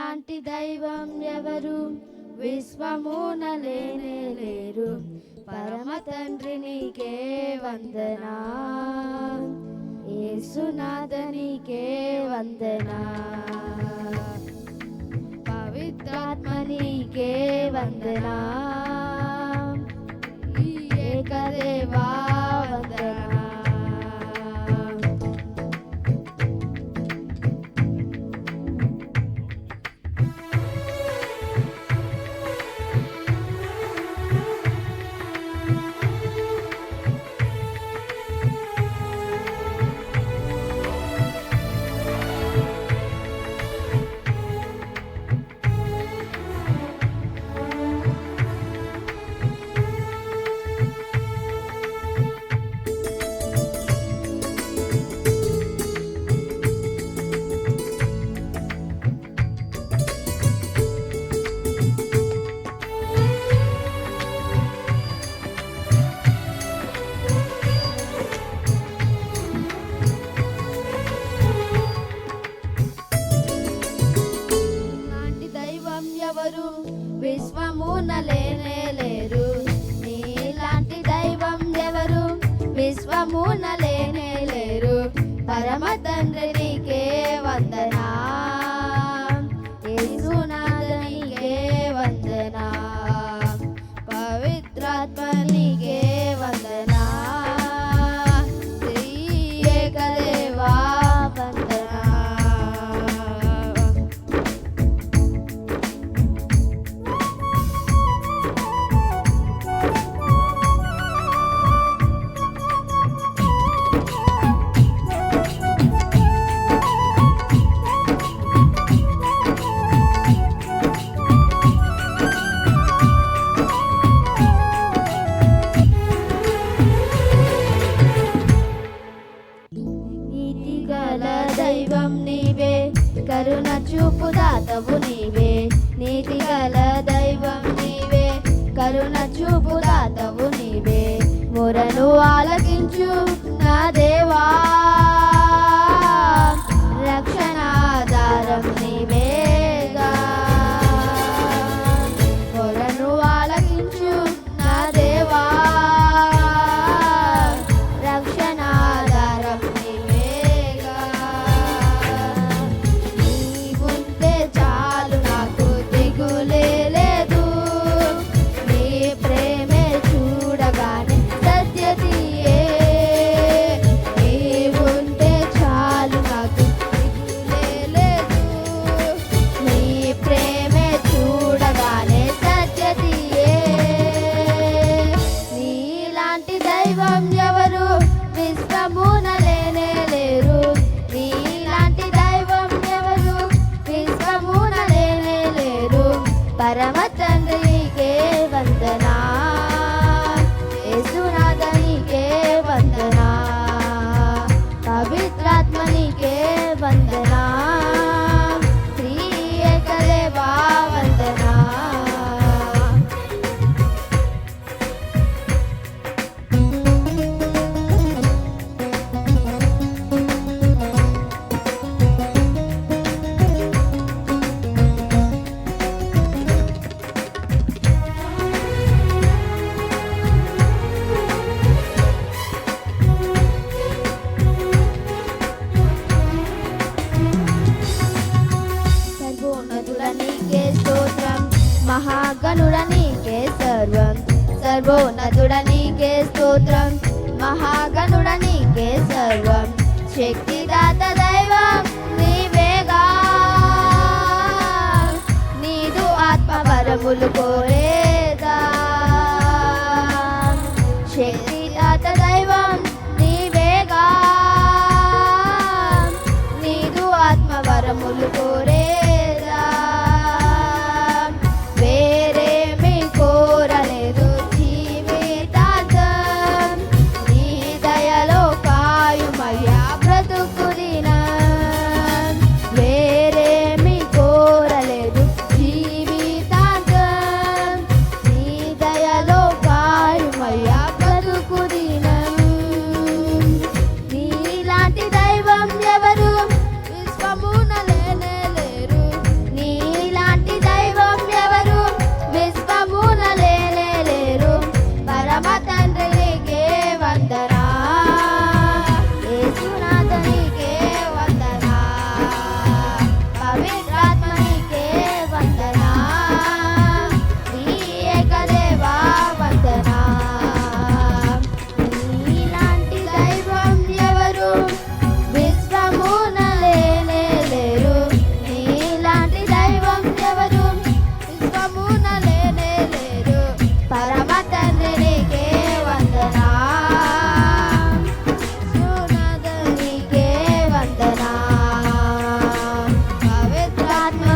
నీలాంటి దైవం ఎవరు విశ్వమున లేనే లేరు. పరమ తండ్రి నీకే వందనా, యేసునాథ నీకే వందనా, పవిత్రాత్మ నీకే వందనా, ఏకదేవా వందనా. విశ్వమున లేనే లేరు. నీలాంటి దైవం ఎవరు విశ్వమున లేనే లేరు. పరమ తండ్రి నీకే వందనా, యేసునాథ నీకే వందనా, పవిత్రాత్మ నీకే వందనా, ఏకదేవా వందనా. దైవం నీవే, కరుణ చూపు దాతవు నీవే. నీతి గల దైవం నీవే, కరుణ చూపు దాతవు నీవే. మొరను ఆలకించు నా దేవా, రక్షణాధారం నీవేగా. మొరను ఆలకించు నా దేవా, రక్షణాధారం నీవేగా. నీవుంటే చాలు నాకు దిగులే లేదు, నీ ప్రేమే చూడగానే సత్యతీయే. నీవుంటే చాలు నాకు దిగులే లేదు, నీ ప్రేమే చూడగానే సత్యతీయే. నీలాంటి దైవం ఎవరు విశ్వమున లేనే లేరు. నీలాంటి దైవం ఎవరు విశ్వమున లేనే లేరు. పరమ తండ్రి నీకే వందనా, యేసునాథ నీకే వందనా, పవిత్రాత్మ నీకే వందనా, ఏకదేవా వందనా. సర్వోన్నతుడ నీకే స్తోత్రం, మహాగణుడ నీకే సర్వం. సర్వోన్నతుడ నీకే స్తోత్రం, మహాగణుడ నీకే సర్వం. శక్తిదాత దైవం నీవేగా, నీదు ఆత్మవరములు కోరేదా. శక్తిదాత దైవం నీవేగా, నీదు ఆత్మవరములు కోరేదా. వేరేమి కోరలేదు జీవితాంతం, నీ దయలో కాయుమయ్యా బ్రతుకు దినం. వేరేమి కోరలేదు జీవితాంతం, నీ దయలో కాయుమయ్యా బ్రతుకు దినం. నీలాంటి దైవం ఎవరు విశ్వమున లేనే లేరు. నీ ఆత్మ